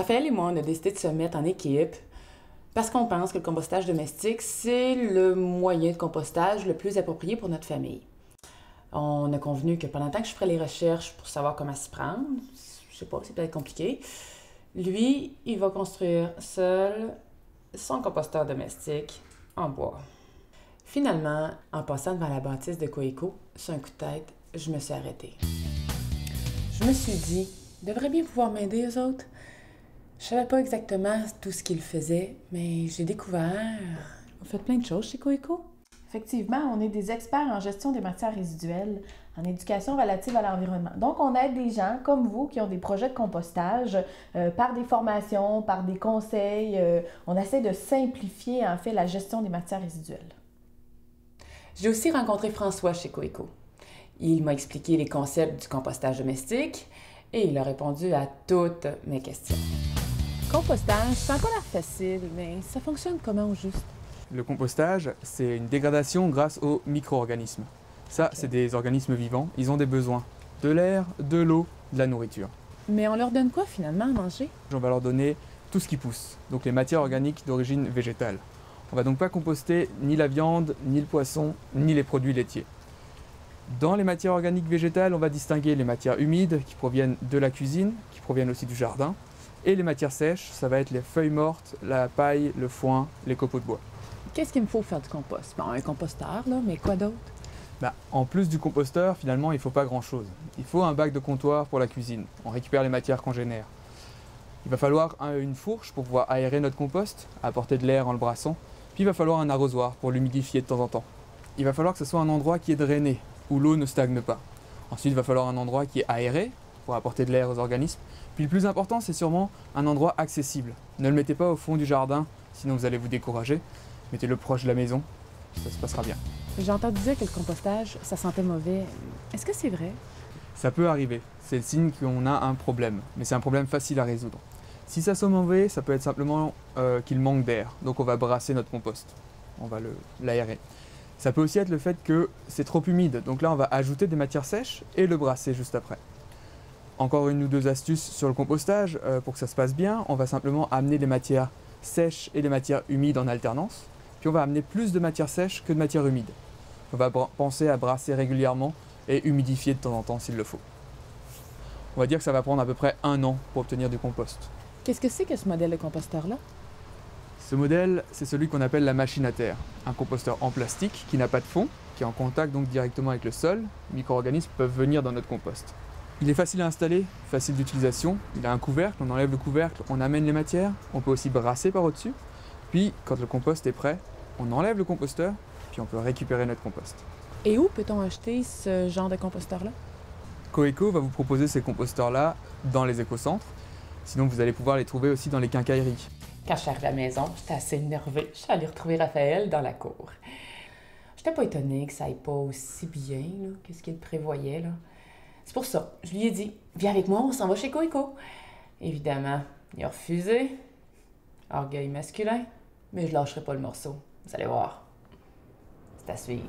Raphaël et moi, on a décidé de se mettre en équipe parce qu'on pense que le compostage domestique, c'est le moyen de compostage le plus approprié pour notre famille. On a convenu que pendant le temps que je ferais les recherches pour savoir comment s'y prendre, je sais pas, c'est peut-être compliqué, lui, il va construire seul son composteur domestique en bois. Finalement, en passant devant la bâtisse de Coeco, sur un coup de tête, je me suis arrêtée. Je me suis dit, ils devraient bien pouvoir m'aider eux autres. Je savais pas exactement tout ce qu'ils faisaient, mais j'ai découvert... On fait plein de choses chez Coeco. Effectivement, on est des experts en gestion des matières résiduelles, en éducation relative à l'environnement. Donc, on aide des gens comme vous qui ont des projets de compostage par des formations, par des conseils. On essaie de simplifier, en fait, la gestion des matières résiduelles. J'ai aussi rencontré François chez Coeco. Il m'a expliqué les concepts du compostage domestique et il a répondu à toutes mes questions. Compostage, ça n'a pas l'air facile, mais ça fonctionne comment au juste? Le compostage, c'est une dégradation grâce aux micro-organismes. Ça, c'est des organismes vivants, ils ont des besoins. De l'air, de l'eau, de la nourriture. Mais on leur donne quoi finalement à manger? On va leur donner tout ce qui pousse, donc les matières organiques d'origine végétale. On va donc pas composter ni la viande, ni le poisson, ni les produits laitiers. Dans les matières organiques végétales, on va distinguer les matières humides qui proviennent de la cuisine, qui proviennent aussi du jardin, et les matières sèches, ça va être les feuilles mortes, la paille, le foin, les copeaux de bois. Qu'est-ce qu'il me faut pour faire du compost? Bon, un composteur, là, mais quoi d'autre? En plus du composteur, finalement, il ne faut pas grand-chose. Il faut un bac de comptoir pour la cuisine. On récupère les matières qu'on génère. Il va falloir une fourche pour pouvoir aérer notre compost, apporter de l'air en le brassant. Puis il va falloir un arrosoir pour l'humidifier de temps en temps. Il va falloir que ce soit un endroit qui est drainé, où l'eau ne stagne pas. Ensuite, il va falloir un endroit qui est aéré pour apporter de l'air aux organismes. Puis le plus important, c'est sûrement un endroit accessible. Ne le mettez pas au fond du jardin, sinon vous allez vous décourager. Mettez-le proche de la maison, ça se passera bien. J'ai entendu dire que le compostage, ça sentait mauvais. Est-ce que c'est vrai? Ça peut arriver, c'est le signe qu'on a un problème, mais c'est un problème facile à résoudre. Si ça sent mauvais, ça peut être simplement qu'il manque d'air, donc on va brasser notre compost, on va l'aérer. Ça peut aussi être le fait que c'est trop humide, donc là on va ajouter des matières sèches et le brasser juste après. Encore une ou deux astuces sur le compostage, pour que ça se passe bien, on va simplement amener les matières sèches et les matières humides en alternance, puis on va amener plus de matières sèches que de matières humides. On va penser à brasser régulièrement et humidifier de temps en temps s'il le faut. On va dire que ça va prendre à peu près 1 an pour obtenir du compost. Qu'est-ce que c'est que ce modèle de composteur-là? Ce modèle, c'est celui qu'on appelle la machine à terre, un composteur en plastique qui n'a pas de fond, qui est en contact donc directement avec le sol. Les micro-organismes peuvent venir dans notre compost. Il est facile à installer, facile d'utilisation, il a un couvercle, on enlève le couvercle, on amène les matières, on peut aussi brasser par au-dessus, puis quand le compost est prêt, on enlève le composteur, puis on peut récupérer notre compost. Et où peut-on acheter ce genre de composteur-là? Coeco va vous proposer ces composteurs-là dans les écocentres, sinon vous allez pouvoir les trouver aussi dans les quincailleries. Quand je suis arrivée à la maison, j'étais assez énervée. Je suis allée retrouver Raphaël dans la cour. J'étais pas étonnée que ça aille pas aussi bien là, que ce qu'il prévoyait. Là. C'est pour ça, je lui ai dit, viens avec moi, on s'en va chez Coeco. Évidemment, il a refusé. Orgueil masculin, mais je lâcherai pas le morceau. Vous allez voir. C'est à suivre.